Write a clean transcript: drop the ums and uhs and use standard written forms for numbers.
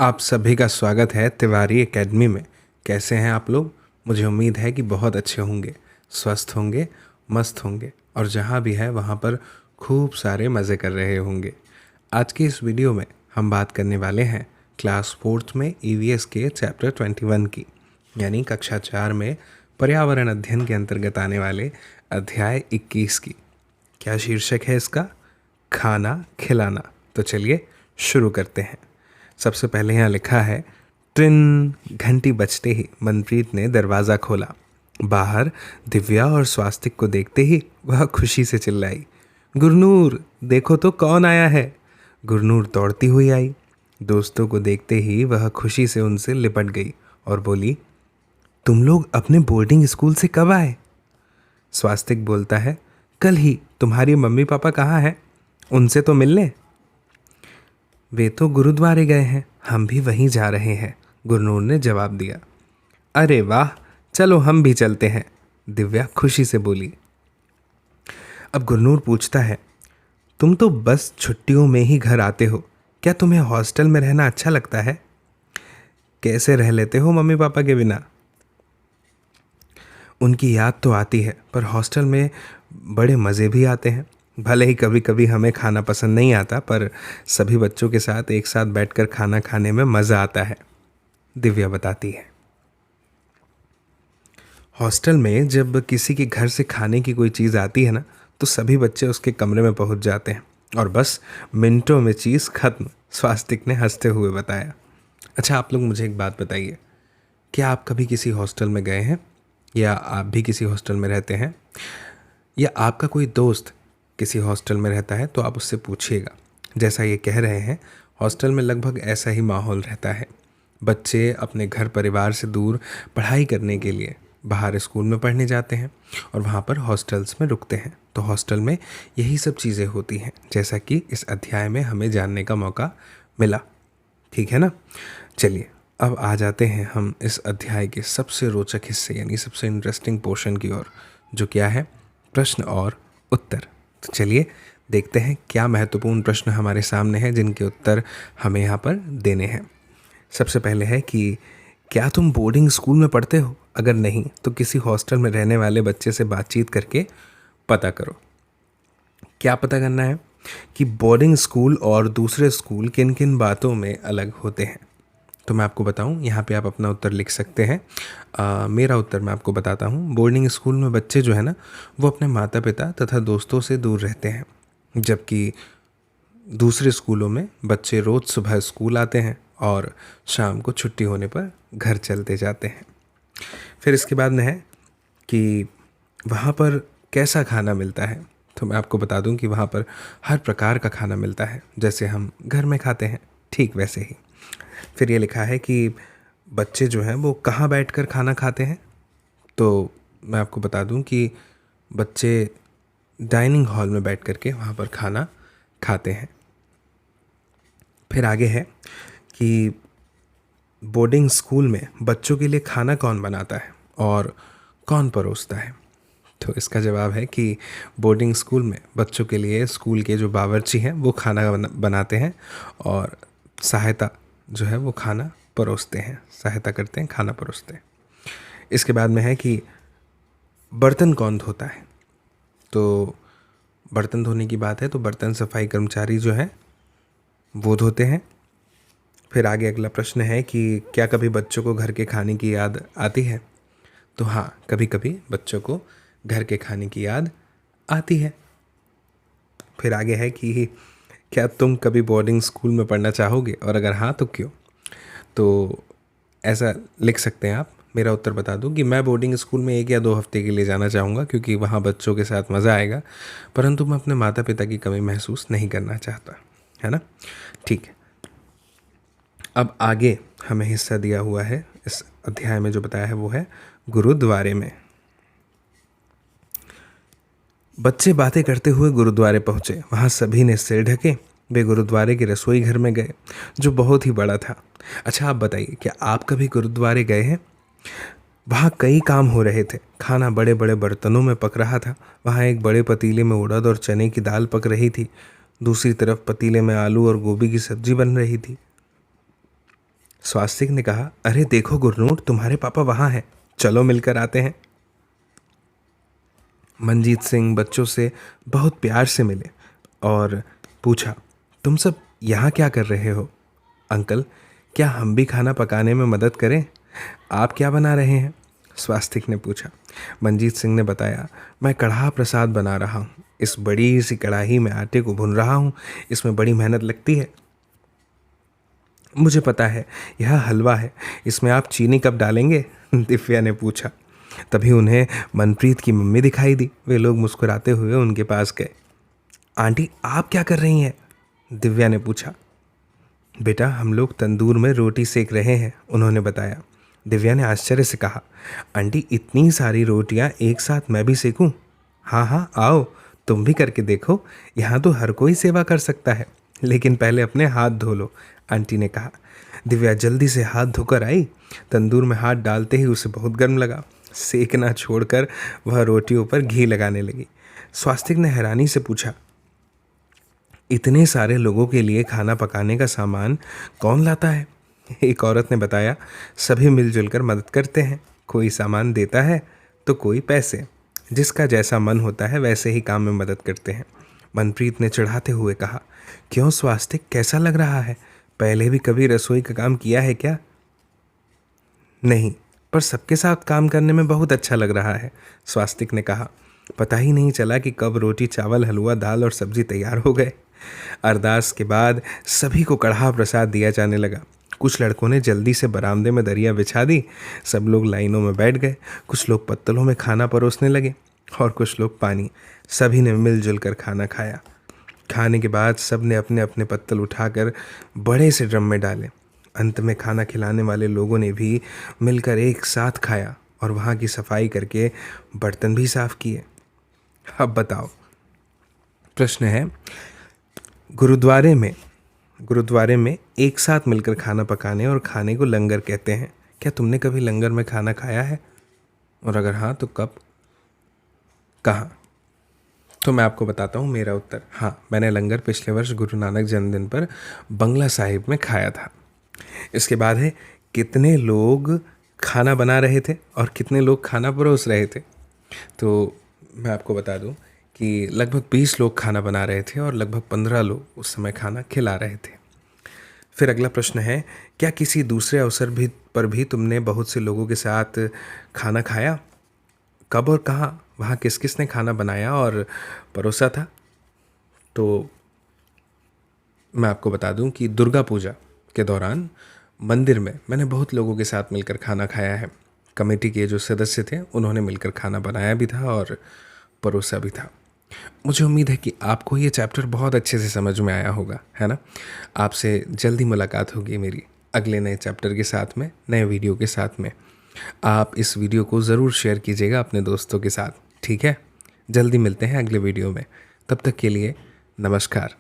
आप सभी का स्वागत है तिवारी एकेडमी में। कैसे हैं आप लोग? मुझे उम्मीद है कि बहुत अच्छे होंगे, स्वस्थ होंगे, मस्त होंगे और जहाँ भी है वहाँ पर खूब सारे मज़े कर रहे होंगे। आज की इस वीडियो में हम बात करने वाले हैं क्लास फोर्थ में ईवीएस के चैप्टर 21 की, यानी कक्षा 4 में पर्यावरण अध्ययन के अंतर्गत आने वाले अध्याय 21 की। क्या शीर्षक है इसका? खाना खिलाना। तो चलिए शुरू करते हैं। सबसे पहले यहाँ लिखा है, ट्रिन घंटी बजते ही मनप्रीत ने दरवाज़ा खोला। बाहर दिव्या और स्वास्तिक को देखते ही वह खुशी से चिल्लाई, गुरनूर देखो तो कौन आया है। गुरनूर दौड़ती हुई आई। दोस्तों को देखते ही वह खुशी से उनसे लिपट गई और बोली, तुम लोग अपने बोर्डिंग स्कूल से कब आए? स्वास्तिक बोलता है, कल ही। तुम्हारी मम्मी पापा कहाँ हैं? उनसे तो मिल लें। वे तो गुरुद्वारे गए हैं, हम भी वहीं जा रहे हैं, गुरनूर ने जवाब दिया। अरे वाह, चलो हम भी चलते हैं, दिव्या खुशी से बोली। अब गुरनूर पूछता है, तुम तो बस छुट्टियों में ही घर आते हो, क्या तुम्हें हॉस्टल में रहना अच्छा लगता है? कैसे रह लेते हो मम्मी पापा के बिना? उनकी याद तो आती है, पर हॉस्टल में बड़े मज़े भी आते हैं। भले ही कभी कभी हमें खाना पसंद नहीं आता, पर सभी बच्चों के साथ एक साथ बैठकर खाना खाने में मज़ा आता है, दिव्या बताती है। हॉस्टल में जब किसी के घर से खाने की कोई चीज़ आती है ना, तो सभी बच्चे उसके कमरे में पहुंच जाते हैं और बस मिनटों में चीज़ खत्म, स्वास्तिक ने हंसते हुए बताया। अच्छा, आप लोग मुझे एक बात बताइए, क्या आप कभी किसी हॉस्टल में गए हैं या आप भी किसी हॉस्टल में रहते हैं, या आपका कोई दोस्त किसी हॉस्टल में रहता है तो आप उससे पूछिएगा। जैसा ये कह रहे हैं, हॉस्टल में लगभग ऐसा ही माहौल रहता है। बच्चे अपने घर परिवार से दूर पढ़ाई करने के लिए बाहर स्कूल में पढ़ने जाते हैं और वहाँ पर हॉस्टल्स में रुकते हैं। तो हॉस्टल में यही सब चीज़ें होती हैं, जैसा कि इस अध्याय में हमें जानने का मौका मिला। ठीक है ना? चलिए अब आ जाते हैं हम इस अध्याय के सबसे रोचक हिस्से, यानी सबसे इंटरेस्टिंग पोर्शन की ओर, जो क्या है, प्रश्न और उत्तर। तो चलिए देखते हैं क्या महत्वपूर्ण प्रश्न हमारे सामने हैं जिनके उत्तर हमें यहाँ पर देने हैं। सबसे पहले है कि क्या तुम बोर्डिंग स्कूल में पढ़ते हो? अगर नहीं तो किसी हॉस्टल में रहने वाले बच्चे से बातचीत करके पता करो। क्या पता करना है कि बोर्डिंग स्कूल और दूसरे स्कूल किन किन बातों में अलग होते हैं। तो मैं आपको बताऊं, यहाँ पे आप अपना उत्तर लिख सकते हैं। मेरा उत्तर मैं आपको बताता हूँ। बोर्डिंग स्कूल में बच्चे जो है ना, वो अपने माता पिता तथा दोस्तों से दूर रहते हैं, जबकि दूसरे स्कूलों में बच्चे रोज़ सुबह स्कूल आते हैं और शाम को छुट्टी होने पर घर चलते जाते हैं। फिर इसके बाद में है कि वहाँ पर कैसा खाना मिलता है। तो मैं आपको बता दूं कि वहाँ पर हर प्रकार का खाना मिलता है, जैसे हम घर में खाते हैं, ठीक वैसे ही। फिर ये लिखा है कि बच्चे जो हैं वो कहाँ बैठकर खाना खाते हैं। तो मैं आपको बता दूं कि बच्चे डाइनिंग हॉल में बैठ कर के वहाँ पर खाना खाते हैं। फिर आगे है कि बोर्डिंग स्कूल में बच्चों के लिए खाना कौन बनाता है और कौन परोसता है। तो इसका जवाब है कि बोर्डिंग स्कूल में बच्चों के लिए स्कूल के जो बावर्ची हैं वो खाना बनाते हैं और सहायता जो है वो खाना परोसते हैं, सहायता करते हैं, खाना परोसते हैं। इसके बाद में है कि बर्तन कौन धोता है। तो बर्तन धोने की बात है तो बर्तन सफाई कर्मचारी जो हैं वो धोते हैं। फिर आगे अगला प्रश्न है कि क्या कभी बच्चों को घर के खाने की याद आती है। तो हाँ, कभी कभी बच्चों को घर के खाने की याद आती है। फिर आगे है कि क्या तुम कभी बोर्डिंग स्कूल में पढ़ना चाहोगे और अगर हाँ तो क्यों। तो ऐसा लिख सकते हैं आप। मेरा उत्तर बता दूं कि मैं बोर्डिंग स्कूल में 1 या 2 हफ्ते के लिए जाना चाहूँगा, क्योंकि वहाँ बच्चों के साथ मज़ा आएगा, परंतु मैं अपने माता पिता की कमी महसूस नहीं करना चाहता, है ना? ठीक है, अब आगे हमें हिस्सा दिया हुआ है इस अध्याय में, जो बताया है वो है गुरुद्वारे में। बच्चे बातें करते हुए गुरुद्वारे पहुँचे। वहाँ सभी ने सिर ढके। वे गुरुद्वारे के रसोई घर में गए, जो बहुत ही बड़ा था। अच्छा, आप बताइए, क्या आप कभी गुरुद्वारे गए हैं? वहाँ कई काम हो रहे थे। खाना बड़े बड़े बर्तनों में पक रहा था। वहाँ एक बड़े पतीले में उड़द और चने की दाल पक रही थी। दूसरी तरफ पतीले में आलू और गोभी की सब्जी बन रही थी। स्वास्तिक ने कहा, अरे देखो गुरनूर, तुम्हारे पापा वहाँ हैं, चलो मिलकर आते हैं। मंजीत सिंह बच्चों से बहुत प्यार से मिले और पूछा, तुम सब यहाँ क्या कर रहे हो? अंकल, क्या हम भी खाना पकाने में मदद करें? आप क्या बना रहे हैं? स्वास्तिक ने पूछा। मंजीत सिंह ने बताया, मैं कढ़ा प्रसाद बना रहा हूँ। इस बड़ी सी कढ़ाई में आटे को भून रहा हूँ। इसमें बड़ी मेहनत लगती है। मुझे पता है, यह हलवा है, इसमें आप चीनी कब डालेंगे? दिव्या ने पूछा। तभी उन्हें मनप्रीत की मम्मी दिखाई दी। वे लोग मुस्कुराते हुए उनके पास गए। आंटी, आप क्या कर रही हैं? दिव्या ने पूछा। बेटा, हम लोग तंदूर में रोटी सेक रहे हैं, उन्होंने बताया। दिव्या ने आश्चर्य से कहा, आंटी, इतनी सारी रोटियां एक साथ मैं भी सेकूं? हाँ हाँ, आओ, तुम भी करके देखो। यहाँ तो हर कोई सेवा कर सकता है, लेकिन पहले अपने हाथ धो लो, आंटी ने कहा। दिव्या जल्दी से हाथ धोकर आई। तंदूर में हाथ डालते ही उसे बहुत गर्म लगा। सेकना छोड़कर वह रोटियों पर घी लगाने लगी। स्वास्तिक ने हैरानी से पूछा, इतने सारे लोगों के लिए खाना पकाने का सामान कौन लाता है? एक औरत ने बताया, सभी मिलजुल कर मदद करते हैं। कोई सामान देता है तो कोई पैसे। जिसका जैसा मन होता है वैसे ही काम में मदद करते हैं। मनप्रीत ने चिढ़ाते हुए कहा, क्यों स्वास्तिक, कैसा लग रहा है? पहले भी कभी रसोई का काम किया है क्या? नहीं, पर सबके साथ काम करने में बहुत अच्छा लग रहा है, स्वास्तिक ने कहा। पता ही नहीं चला कि कब रोटी, चावल, हलवा, दाल और सब्जी तैयार हो गए। अरदास के बाद सभी को कढ़ा प्रसाद दिया जाने लगा। कुछ लड़कों ने जल्दी से बरामदे में दरिया बिछा दी। सब लोग लाइनों में बैठ गए। कुछ लोग पत्तलों में खाना परोसने लगे और कुछ लोग पानी। सभी ने मिलजुल कर खाना खाया। खाने के बाद सब ने अपने अपने पत्तल उठाकर बड़े से ड्रम में डाले। अंत में खाना खिलाने वाले लोगों ने भी मिलकर एक साथ खाया और वहाँ की सफाई करके बर्तन भी साफ किए। अब बताओ, प्रश्न है, गुरुद्वारे में एक साथ मिलकर खाना पकाने और खाने को लंगर कहते हैं। क्या तुमने कभी लंगर में खाना खाया है? और अगर हाँ तो कब, कहाँ? तो मैं आपको बताता हूँ मेरा उत्तर। हाँ, मैंने लंगर पिछले वर्ष गुरु नानक जन्मदिन पर बंगला साहिब में खाया था। इसके बाद है, कितने लोग खाना बना रहे थे और कितने लोग खाना परोस रहे थे? तो मैं आपको बता दूं कि लगभग 20 लोग खाना बना रहे थे और लगभग 15 लोग उस समय खाना खिला रहे थे। फिर अगला प्रश्न है, क्या किसी दूसरे अवसर पर भी तुमने बहुत से लोगों के साथ खाना खाया? कब और कहाँ? वहाँ किस किस ने खाना बनाया और परोसा था? तो मैं आपको बता दूं कि दुर्गा पूजा के दौरान मंदिर में मैंने बहुत लोगों के साथ मिलकर खाना खाया है। कमेटी के जो सदस्य थे उन्होंने मिलकर खाना बनाया भी था और परोसा भी था। मुझे उम्मीद है कि आपको ये चैप्टर बहुत अच्छे से समझ में आया होगा, है ना? आपसे जल्दी मुलाकात होगी मेरी अगले नए चैप्टर के साथ में, नए वीडियो के साथ में। आप इस वीडियो को ज़रूर शेयर कीजिएगा अपने दोस्तों के साथ, ठीक है? जल्दी मिलते हैं अगले वीडियो में। तब तक के लिए नमस्कार।